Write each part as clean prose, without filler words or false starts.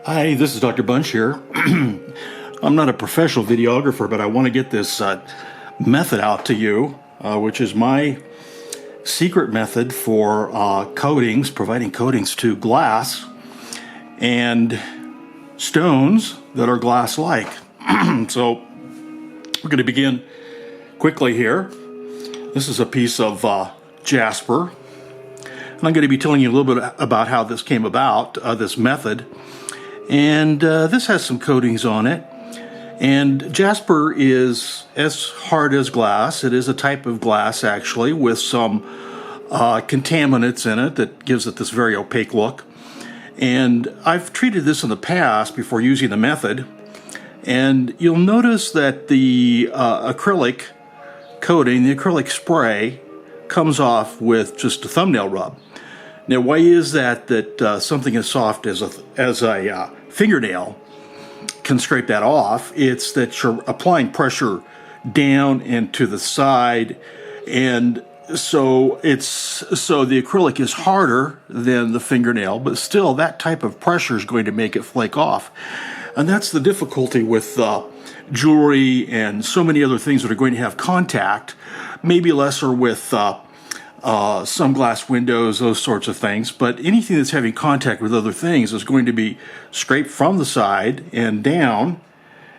Hi, this is Dr. Bunch here. I'm not a professional videographer, but I want to get this method out to you, which is my secret method for coatings, providing coatings to glass and stones that are glass-like. So we're going to begin quickly here. This is a piece of Jasper. And I'm going to be telling you a little bit about how this came about, this method. And this has some coatings on it. And Jasper is as hard as glass. It is a type of glass, actually, with some contaminants in it that gives it this very opaque look. And I've treated this in the past before using the method. And you'll notice that the acrylic coating, the acrylic spray, comes off with just a thumbnail rub. Now, why is that something as soft as a fingernail can scrape that off? It's that you're applying pressure down and to the side, and so the acrylic is harder than the fingernail, but still that type of pressure is going to make it flake off. And that's the difficulty with jewelry and so many other things that are going to have contact, maybe lesser with some glass windows, those sorts of things, but anything that's having contact with other things is going to be scraped from the side and down,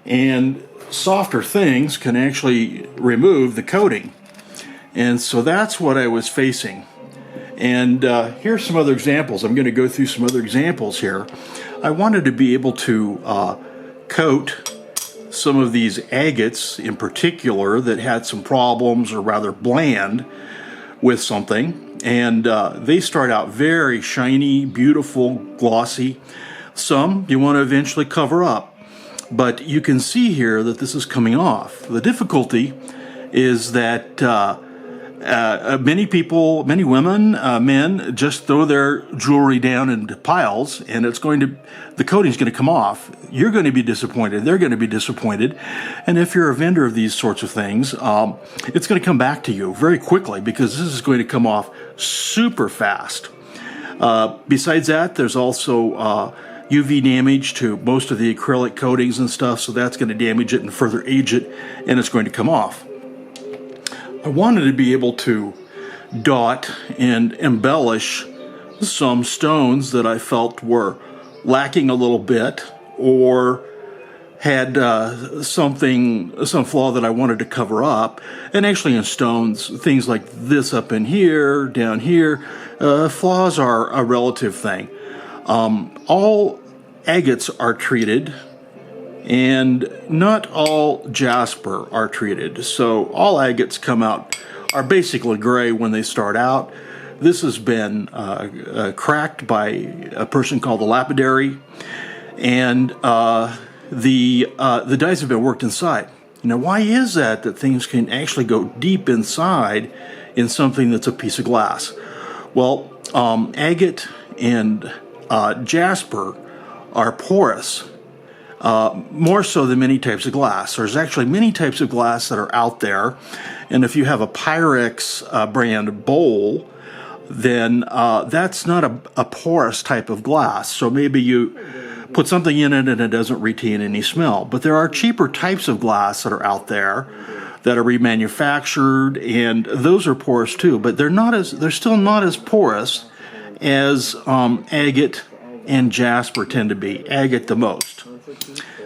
and softer things can actually remove the coating. And so that's what I was facing. And here's some other examples. I'm going to go through some other examples here. I wanted to be able to coat some of these agates in particular that had some problems, or rather bland, with something, and they start out very shiny, beautiful, glossy. Some you want to eventually cover up, but you can see here that this is coming off. The difficulty is that many people, many women, men, just throw their jewelry down into piles, and the coating's going to come off. You're going to be disappointed. They're going to be disappointed. And if you're a vendor of these sorts of things, it's going to come back to you very quickly, because this is going to come off super fast. Besides that, there's also UV damage to most of the acrylic coatings and stuff, so that's going to damage it and further age it, and it's going to come off. I wanted to be able to dot and embellish some stones that I felt were lacking a little bit, or had some flaw that I wanted to cover up. And actually in stones, things like this up in here, down here, flaws are a relative thing. All agates are treated, and not all Jasper are treated. So all agates come out, are basically gray when they start out. This has been cracked by a person called the lapidary, and the dies have been worked inside. Now, why is that things can actually go deep inside in something that's a piece of glass? Well, agate and Jasper are porous. More so than many types of glass. There's actually many types of glass that are out there, and if you have a Pyrex brand bowl, then that's not a porous type of glass. So maybe you put something in it and it doesn't retain any smell. But there are cheaper types of glass that are out there that are remanufactured, and those are porous too. But they're still not as porous as agate and Jasper tend to be. Agate the most.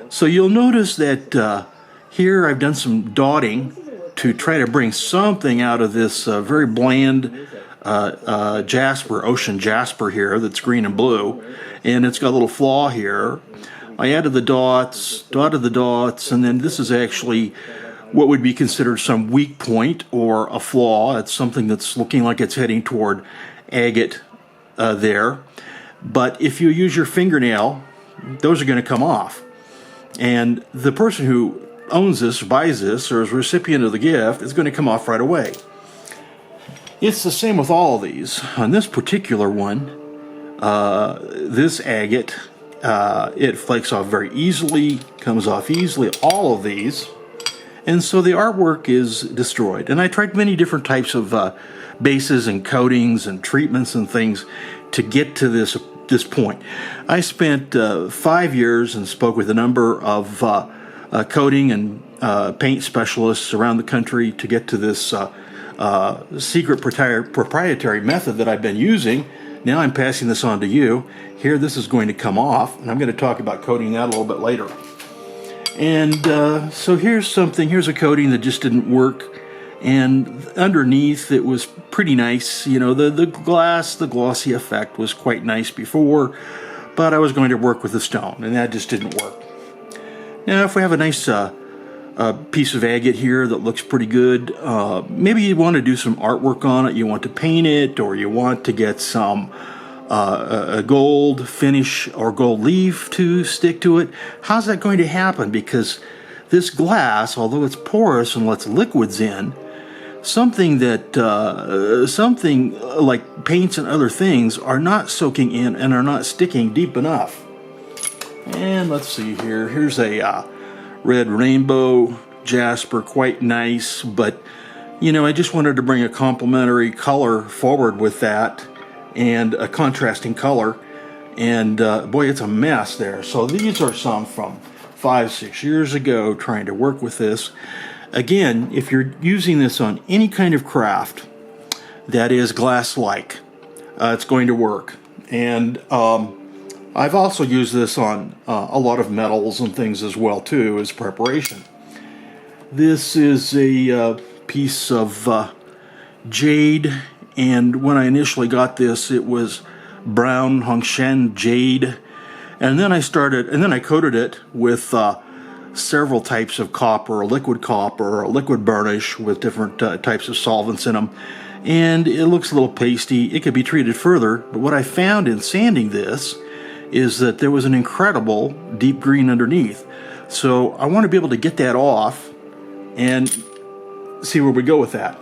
So you'll notice that here I've done some dotting to try to bring something out of this very bland Jasper, ocean Jasper here, that's green and blue, and it's got a little flaw here. I added the dots, dotted the dots, and then this is actually what would be considered some weak point or a flaw. It's something that's looking like it's heading toward agate there. But if you use your fingernail, those are going to come off. And the person who owns this, buys this, or is a recipient of the gift, is going to come off right away. It's the same with all of these. On this particular one, this agate, it flakes off very easily, comes off easily, all of these. And so the artwork is destroyed. And I tried many different types of bases and coatings and treatments and things to get to this this point. I spent 5 years and spoke with a number of coating and paint specialists around the country to get to this secret proprietary method that I've been using. Now I'm passing this on to you. Here, this is going to come off, and I'm going to talk about coating that a little bit later. And so here's a coating that just didn't work. And underneath, it was pretty nice. You know, the glass, the glossy effect was quite nice before, but I was going to work with the stone, and that just didn't work. Now, if we have a nice piece of agate here that looks pretty good, maybe you want to do some artwork on it. You want to paint it, or you want to get some a gold finish or gold leaf to stick to it. How's that going to happen? Because this glass, although it's porous and lets liquids in, something like paints and other things are not soaking in and are not sticking deep enough. And let's see here. Here's a red rainbow Jasper, quite nice, but you know, I just wanted to bring a complementary color forward with that and a contrasting color. And boy, it's a mess there. So these are some from 5-6 years ago trying to work with this. Again, if you're using this on any kind of craft that is glass-like, it's going to work. And I've also used this on a lot of metals and things as well too as preparation. This is a piece of jade, and when I initially got this, it was brown Hongshan jade, and then I coated it with several types of copper, a liquid copper, a liquid burnish with different types of solvents in them, and it looks a little pasty. It could be treated further, but what I found in sanding this is that there was an incredible deep green underneath. So I want to be able to get that off and see where we go with that.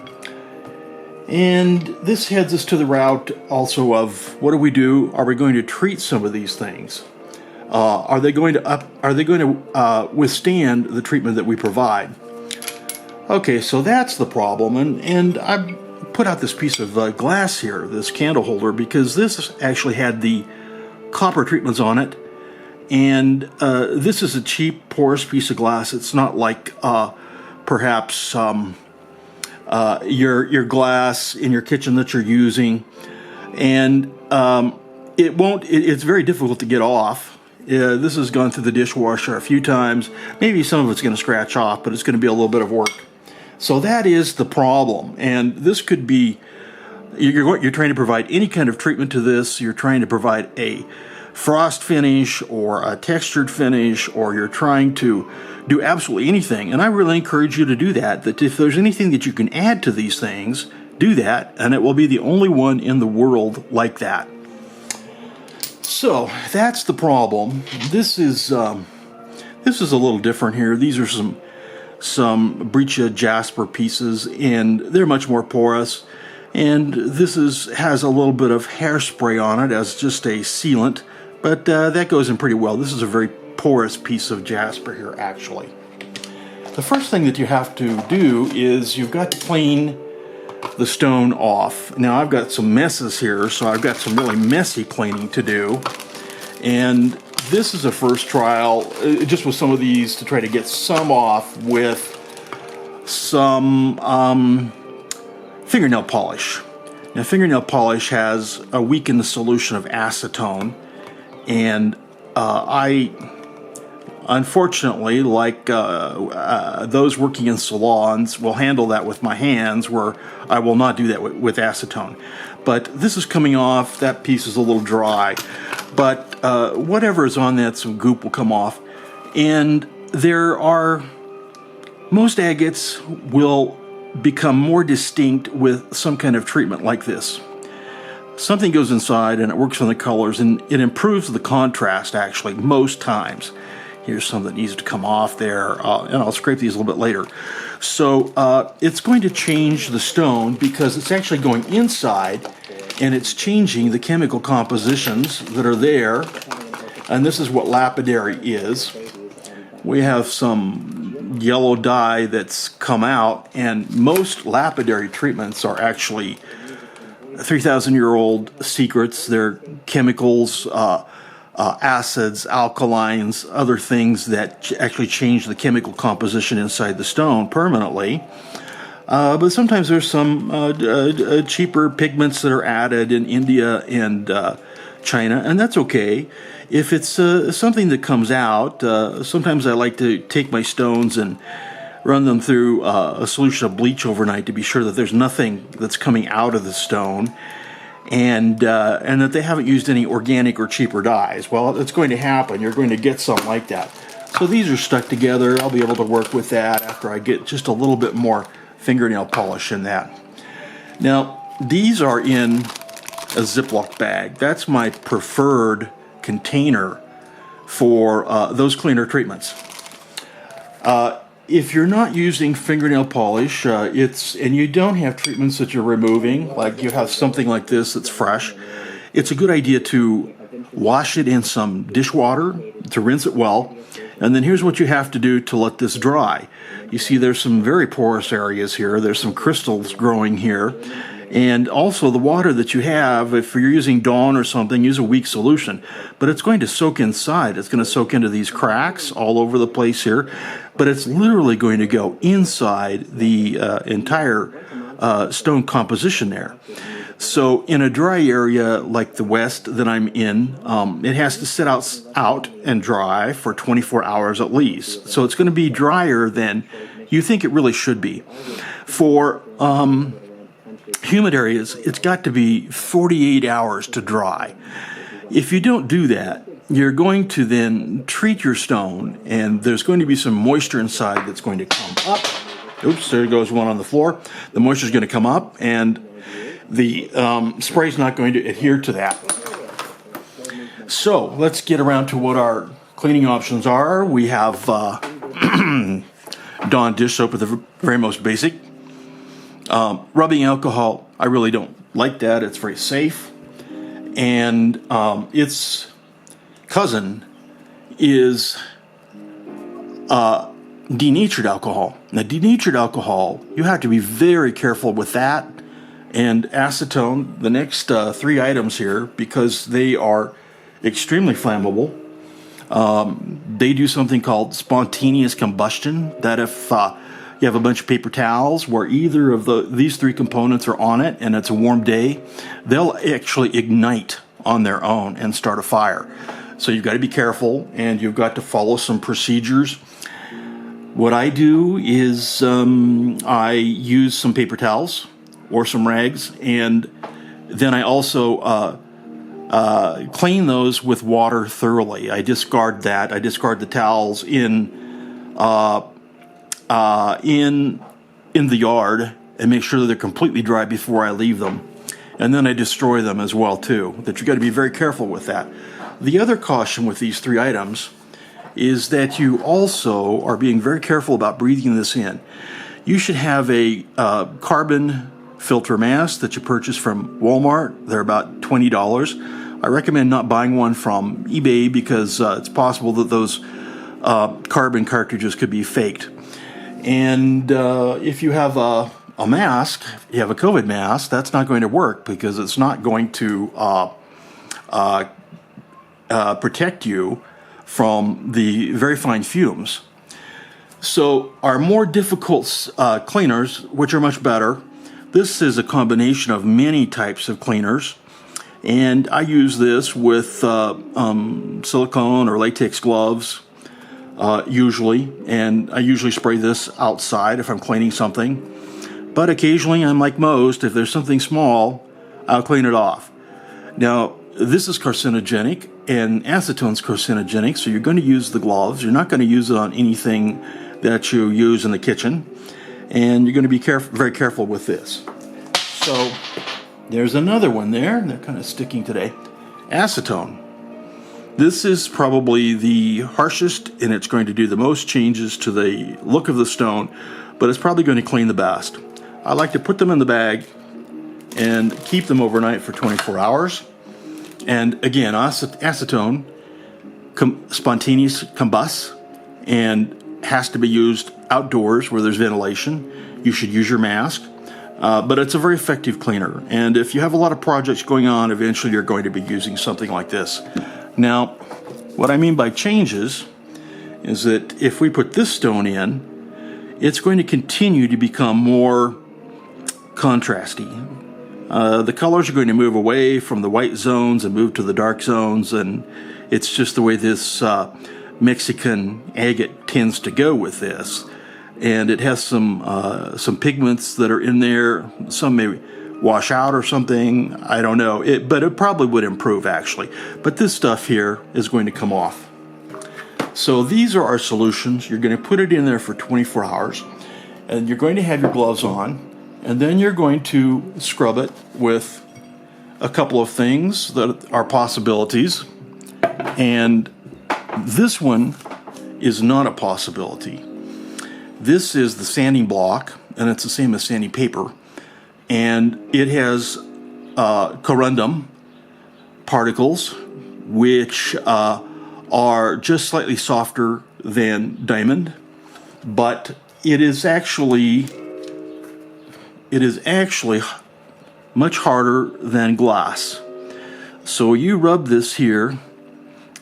And this heads us to the route also of what do we do? Are we going to treat some of these things? Are they going to withstand the treatment that we provide? Okay, so that's the problem, and I put out this piece of glass here, this candle holder, because this actually had the copper treatments on it, and this is a cheap porous piece of glass. It's not like perhaps your glass in your kitchen that you're using, and it's very difficult to get off. This has gone through the dishwasher a few times. Maybe some of it's going to scratch off, but it's going to be a little bit of work. So that is the problem. And this could be, you're trying to provide any kind of treatment to this. You're trying to provide a frost finish or a textured finish, or you're trying to do absolutely anything. And I really encourage you to do that. That if there's anything that you can add to these things, do that. And it will be the only one in the world like that. So that's the problem. This is a little different here. These are some Brecha Jasper pieces, and they're much more porous. And this has a little bit of hairspray on it as just a sealant, but that goes in pretty well. This is a very porous piece of Jasper here, actually. The first thing that you have to do is you've got to clean the stone off. Now I've got some messes here, so I've got some really messy cleaning to do. And this is a first trial, just with some of these, to try to get some off with some fingernail polish. Now fingernail polish has a weakened solution of acetone, and I unfortunately, like those working in salons, will handle that with my hands, where I will not do that with acetone. But this is coming off. That piece is a little dry, but whatever is on that, some goop will come off. And most agates will become more distinct with some kind of treatment like this. Something goes inside and it works on the colors, and it improves the contrast, actually, most times. Here's some that needs to come off there, and I'll scrape these a little bit later. So it's going to change the stone because it's actually going inside, and it's changing the chemical compositions that are there. And this is what lapidary is. We have some yellow dye that's come out, and most lapidary treatments are actually 3,000-year-old secrets. They're chemicals, acids, alkalines, other things that actually change the chemical composition inside the stone permanently. But sometimes there's some cheaper pigments that are added in India and China, and that's okay. If it's something that comes out, sometimes I like to take my stones and run them through a solution of bleach overnight to be sure that there's nothing that's coming out of the stone, and that they haven't used any organic or cheaper dyes. Well, it's going to happen. You're going to get something like that. So these are stuck together. I'll be able to work with that after I get just a little bit more fingernail polish in that. Now, these are in a Ziploc bag. That's my preferred container for those cleaner treatments. If you're not using fingernail polish, and you don't have treatments that you're removing, like you have something like this that's fresh, it's a good idea to wash it in some dishwater, to rinse it well, and then here's what you have to do to let this dry. You see there's some very porous areas here, there's some crystals growing here, and also the water that you have, if you're using Dawn or something, use a weak solution, but it's going to soak inside. It's going to soak into these cracks all over the place here, but it's literally going to go inside the entire stone composition there. So in a dry area like the West that I'm in, it has to sit out and dry for 24 hours at least. So it's going to be drier than you think it really should be. For humid areas, it's got to be 48 hours to dry. If you don't do that, you're going to then treat your stone, and there's going to be some moisture inside that's going to come up. Oops, there goes one on the floor. The moisture is going to come up, and the spray is not going to adhere to that. So let's get around to what our cleaning options are. We have Dawn dish soap with the very most basic. Rubbing alcohol, I really don't like that. It's very safe. And its cousin is denatured alcohol. Now, denatured alcohol, you have to be very careful with that. And acetone, the next three items here, because they are extremely flammable. They do something called spontaneous combustion, that if you have a bunch of paper towels where either of these three components are on it and it's a warm day, they'll actually ignite on their own and start a fire. So you've got to be careful, and you've got to follow some procedures. What I do is I use some paper towels or some rags, and then I also clean those with water thoroughly. I discard that. I discard the towels in the yard and make sure that they're completely dry before I leave them. And then I destroy them as well too. That you got to be very careful with that. The other caution with these three items is that you also are being very careful about breathing this in. You should have a carbon filter mask that you purchase from Walmart. They're about $20. I recommend not buying one from eBay because it's possible that those carbon cartridges could be faked. And if you have a mask, you have a COVID mask, that's not going to work because it's not going to protect you from the very fine fumes. So our more difficult cleaners, which are much better, this is a combination of many types of cleaners. And I use this with silicone or latex gloves, usually. And I usually spray this outside if I'm cleaning something. But occasionally, I'm like most, if there's something small, I'll clean it off. Now, this is carcinogenic, and acetone's carcinogenic, so you're going to use the gloves. You're not going to use it on anything that you use in the kitchen. And you're going to be very careful with this. So there's another one there. They're kind of sticking today. Acetone. This is probably the harshest, and it's going to do the most changes to the look of the stone, but it's probably going to clean the best. I like to put them in the bag and keep them overnight for 24 hours. And again, acetone spontaneous combusts and has to be used outdoors where there's ventilation. You should use your mask. But it's a very effective cleaner. And if you have a lot of projects going on, eventually you're going to be using something like this. Now, what I mean by changes is that if we put this stone in, it's going to continue to become more contrasty. The colors are going to move away from the white zones and move to the dark zones, and it's just the way this Mexican agate tends to go with this. And it has some pigments that are in there. Some may wash out or something. I don't know. But it probably would improve, actually. But this stuff here is going to come off. So these are our solutions. You're going to put it in there for 24 hours. And you're going to have your gloves on. And then you're going to scrub it with a couple of things that are possibilities. And this one is not a possibility. This is the sanding block, and it's the same as sanding paper, and it has corundum particles, which are just slightly softer than diamond, but it is actually much harder than glass. So you rub this here,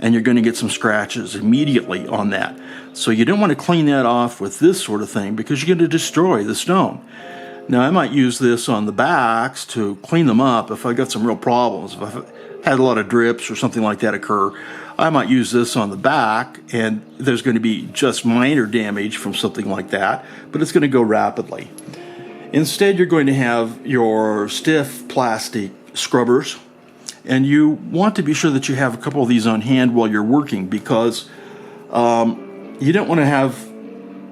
and you're going to get some scratches immediately on that. So you don't want to clean that off with this sort of thing because you're going to destroy the stone. Now I might use this on the backs to clean them up if I got some real problems. If I've had a lot of drips or something like that occur, I might use this on the back, and there's going to be just minor damage from something like that, but it's going to go rapidly. Instead, you're going to have your stiff plastic scrubbers, and you want to be sure that you have a couple of these on hand while you're working, because you don't want to have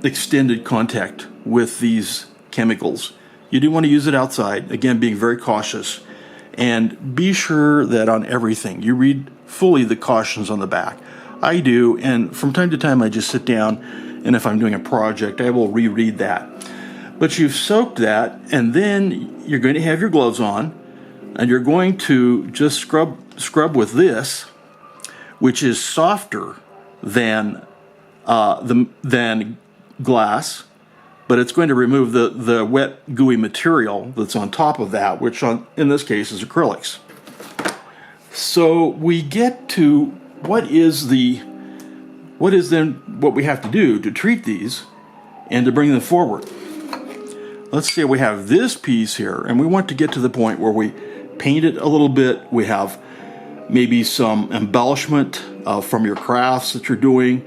extended contact with these chemicals. You do want to use it outside, again, being very cautious. And be sure that on everything, you read fully the cautions on the back. I do, and from time to time I just sit down, and if I'm doing a project, I will reread that. But you've soaked that, and then you're going to have your gloves on, and you're going to just scrub with this, which is softer than glass, but it's going to remove the wet, gooey material that's on top of that, which in this case is acrylics. So we get to what is then what we have to do to treat these and to bring them forward. Let's say we have this piece here, and we want to get to the point where we paint it a little bit. We have maybe some embellishment from your crafts that you're doing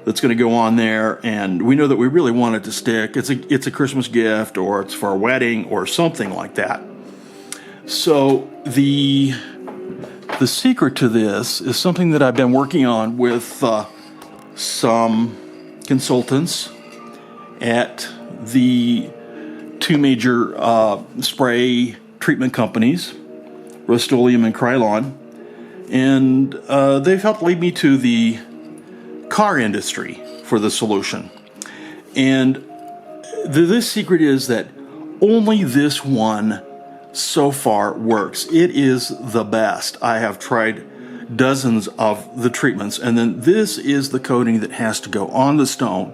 that's going to go on there, and we know that we really want it to stick. It's a Christmas gift, or it's for a wedding or something like that. So the secret to this is something that I've been working on with some consultants at the two major spray treatment companies, Rust-Oleum and Krylon, and they've helped lead me to the car industry for the solution. And this secret is that only this one so far works. It is the best. I have tried dozens of the treatments, and then this is the coating that has to go on the stone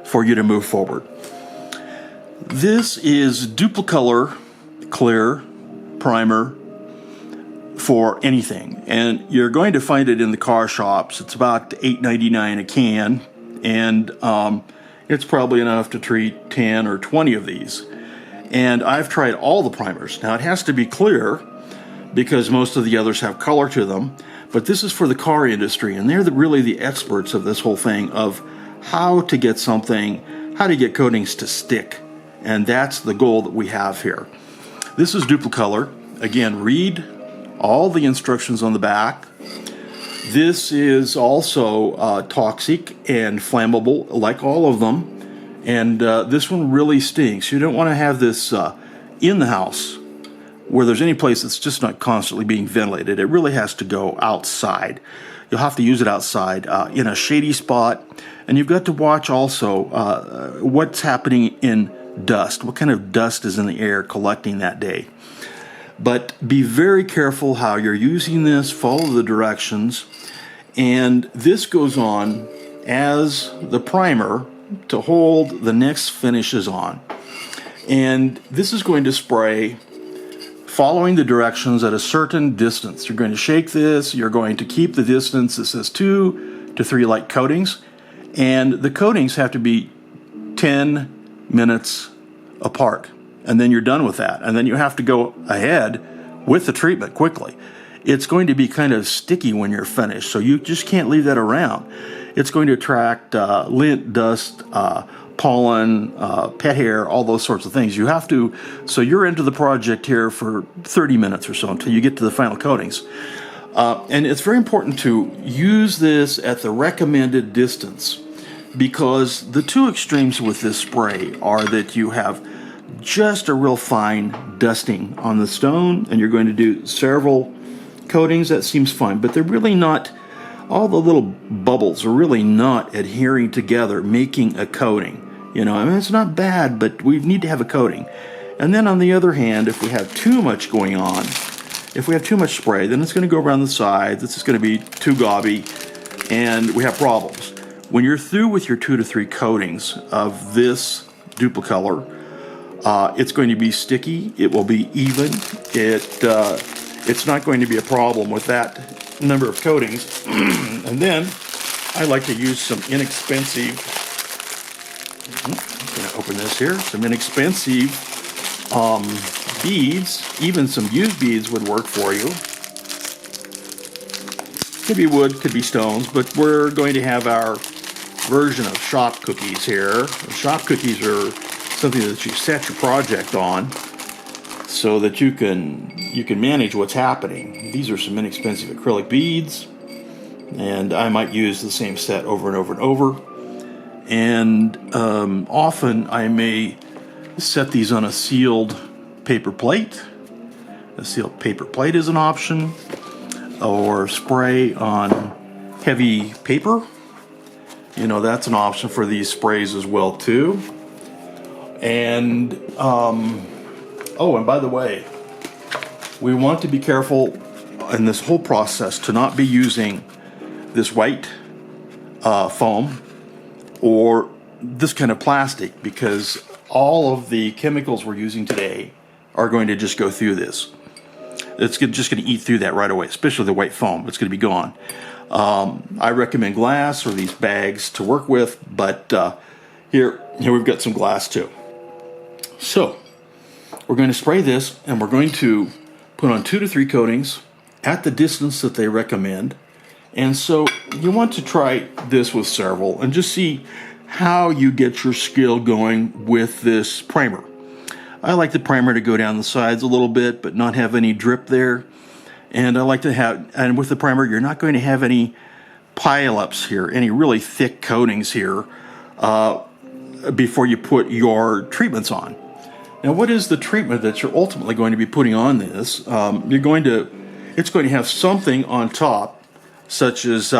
for you to move forward. This is Duplicolor Clear Primer for anything, and you're going to find it in the car shops. It's about $8.99 a can, and it's probably enough to treat 10 or 20 of these. And I've tried all the primers. Now it has to be clear because most of the others have color to them, but this is for the car industry, and they're really the experts of this whole thing of how to get coatings to stick, and that's the goal that we have here. This is Duplicolor. Again, read all the instructions on the back. This is also toxic and flammable, like all of them. And this one really stinks. You don't want to have this in the house where there's any place that's just not constantly being ventilated. It really has to go outside. You'll have to use it outside in a shady spot. And you've got to watch also what's happening in dust. What kind of dust is in the air collecting that day? But be very careful how you're using this. Follow the directions. And this goes on as the primer to hold the next finishes on. And this is going to spray following the directions at a certain distance. You're going to shake this, you're going to keep the distance. It says 2 to 3 light coatings, and the coatings have to be 10 minutes apart. And then you're done with that. And then you have to go ahead with the treatment quickly. It's going to be kind of sticky when you're finished, so you just can't leave that around. It's going to attract lint, dust, pollen, pet hair, all those sorts of things. You have to, so you're into the project here for 30 minutes or so until you get to the final coatings. And it's very important to use this at the recommended distance, because the two extremes with this spray are that you have just a real fine dusting on the stone, and you're going to do several coatings. That seems fine, but they're really not, all the little bubbles are really not adhering together, making a coating. You know, I mean, it's not bad, but we need to have a coating. And then on the other hand, if we have too much going on, if we have too much spray, then it's going to go around the sides. This is going to be too gobby, and we have problems. When you're through with your 2 to 3 coatings of this Duplicolor, it's going to be sticky. It will be even. It's not going to be a problem with that number of coatings. And then I like to use some inexpensive, I'm going to open this here, some inexpensive beads. Even some used beads would work for you. Could be wood, could be stones, but we're going to have our version of shop cookies here. Shop cookies are something that you set your project on so that you can manage what's happening. These are some inexpensive acrylic beads, and I might use the same set over and over and over. And often I may set these on a sealed paper plate. A sealed paper plate is an option, or spray on heavy paper. You know, that's an option for these sprays as well too. And oh, and by the way, we want to be careful in this whole process to not be using this white foam or this kind of plastic, because all of the chemicals we're using today are going to just go through this. It's just going to eat through that right away, especially the white foam. It's going to be gone. I recommend glass or these bags to work with, but here we've got some glass too. So we're going to spray this, and we're going to put on 2 to 3 coatings at the distance that they recommend. And so you want to try this with several and just see how you get your skill going with this primer. I like the primer to go down the sides a little bit, but not have any drip there. And I like to have, and with the primer, you're not going to have any pile-ups here, any really thick coatings here before you put your treatments on. Now, what is the treatment that you're ultimately going to be putting on this? It's going to have something on top, such as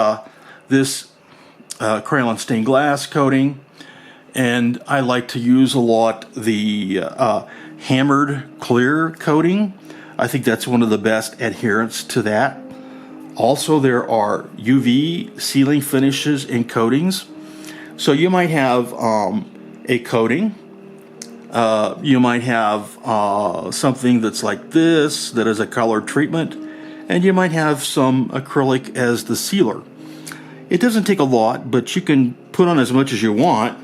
this Crayon stained glass coating, and I like to use a lot the hammered clear coating. I think that's one of the best adherents to that. Also, there are UV sealing finishes and coatings. So you might have a coating. You might have something that's like this, that is a colored treatment, and you might have some acrylic as the sealer. It doesn't take a lot, but you can put on as much as you want.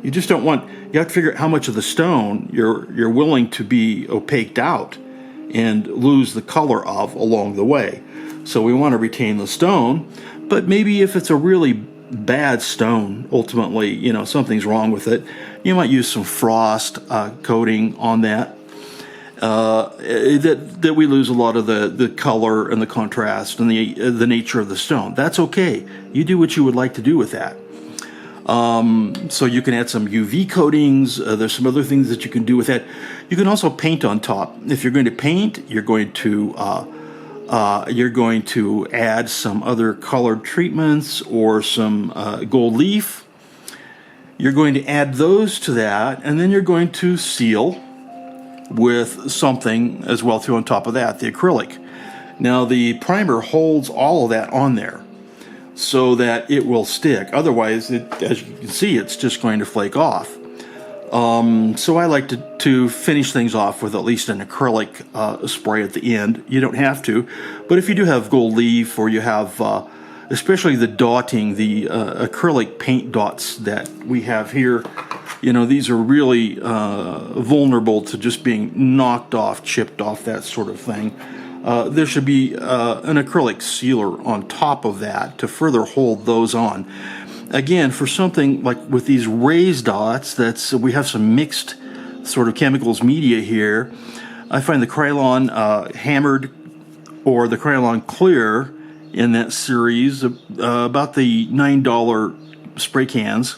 You just don't want, you have to figure out how much of the stone you're willing to be opaqued out and lose the color of along the way. So we want to retain the stone, but maybe if it's a really bad stone, ultimately, you know, something's wrong with it, you might use some frost coating on that. That we lose a lot of the color and the contrast and the nature of the stone. That's okay. You do what you would like to do with that. So you can add some UV coatings. There's some other things that you can do with that. You can also paint on top. If you're going to paint, you're going to add some other colored treatments or some gold leaf. You're going to add those to that, and then you're going to seal with something as well too on top of that, the acrylic. Now the primer holds all of that on there so that it will stick. Otherwise, as you can see, it's just going to flake off. So I like to finish things off with at least an acrylic spray at the end. You don't have to, but if you do have gold leaf, or you have especially the dotting, the acrylic paint dots that we have here, these are really vulnerable to just being knocked off, chipped off, that sort of thing. There should be an acrylic sealer on top of that to further hold those on. Again, for something like with these raised dots, we have some mixed sort of chemicals media here. I find the Krylon Hammered or the Krylon Clear in that series, about the $9 spray cans,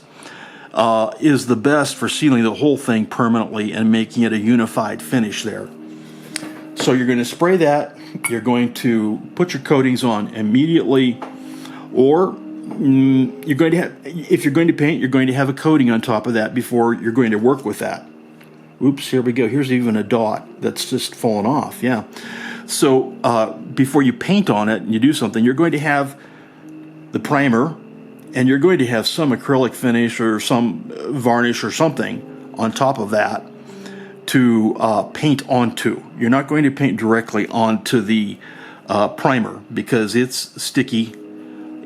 is the best for sealing the whole thing permanently and making it a unified finish there. So you're going to spray that. You're going to put your coatings on immediately, or you're going to have, if you're going to paint, you're going to have a coating on top of that before you're going to work with that. Oops, here we go. Here's even a dot that's just fallen off. Yeah. So before you paint on it and you do something, you're going to have the primer, and you're going to have some acrylic finish or some varnish or something on top of that to paint onto. You're not going to paint directly onto the primer because it's sticky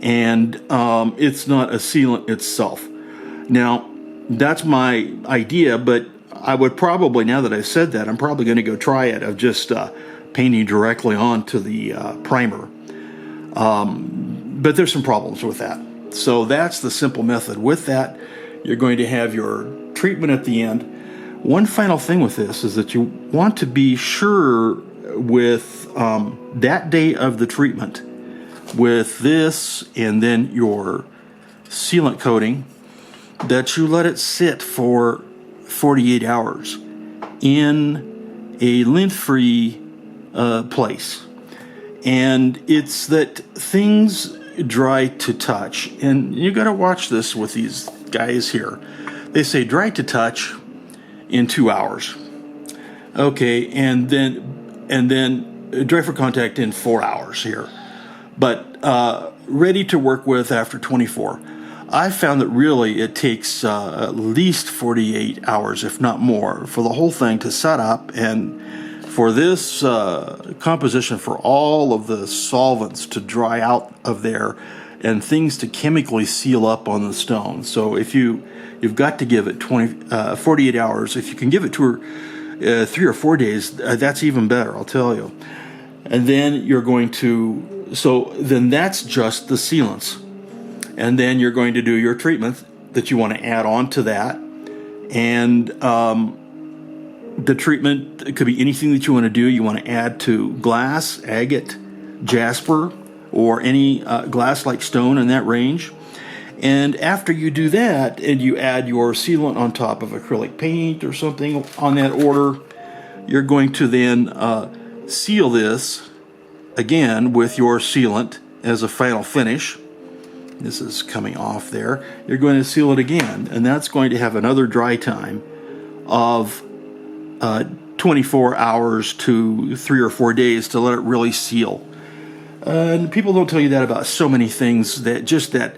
and it's not a sealant itself. Now, that's my idea, but I would probably, now that I've said that, I'm probably going to go try it of just painting directly onto the primer. But there's some problems with that. So that's the simple method. With that, you're going to have your treatment at the end. One final thing with this is that you want to be sure with that day of the treatment, with this and then your sealant coating, that you let it sit for 48 hours in a lint-free place. And it's that things dry to touch, and you got to watch this with these guys here. They say dry to touch in 2 hours, okay, and then dry for contact in 4 hours here, but ready to work with after 24. I found that really it takes at least 48 hours, if not more, for the whole thing to set up, and for this composition, for all of the solvents to dry out of there and things to chemically seal up on the stone. So if you've got to give it 48 hours. If you can give it 3 or 4 days, that's even better, I'll tell you. And then you're going to, so then that's just the sealants. And then you're going to do your treatment that you want to add on to that. And the treatment, it could be anything that you want to do. You want to add to glass, agate, Jasper, or any glass-like stone in that range. And after you do that, and you add your sealant on top of acrylic paint or something on that order, you're going to then seal this again with your sealant as a final finish. This is coming off there. You're going to seal it again, and that's going to have another dry time of 24 hours to 3 or 4 days to let it really seal. And people don't tell you that about so many things, that just that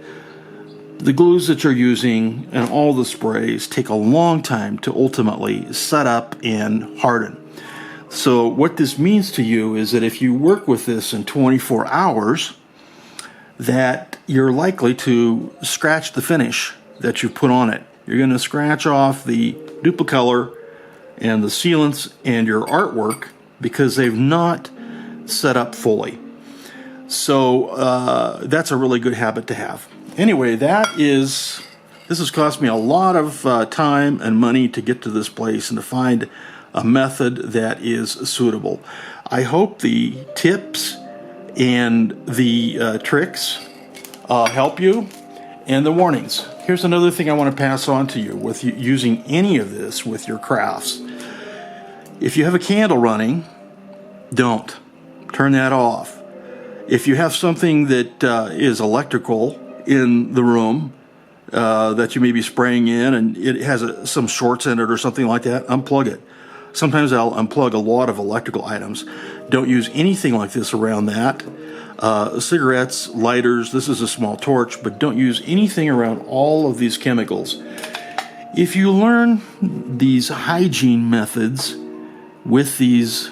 the glues that you're using and all the sprays take a long time to ultimately set up and harden. So what this means to you is that if you work with this in 24 hours, that you're likely to scratch the finish that you've put on it. You're going to scratch off the duplicolor and the sealants and your artwork because they've not set up fully. So that's a really good habit to have. Anyway, this has cost me a lot of time and money to get to this place and to find a method that is suitable. I hope the tips and the tricks help you, and the warnings. Here's another thing I want to pass on to you with using any of this with your crafts. If you have a candle running, don't. Turn that off. If you have something that is electrical in the room that you may be spraying in and it has some shorts in it or something like that, unplug it. Sometimes I'll unplug a lot of electrical items. Don't use anything like this around that. Cigarettes, lighters, this is a small torch, but don't use anything around all of these chemicals. If you learn these hygiene methods with these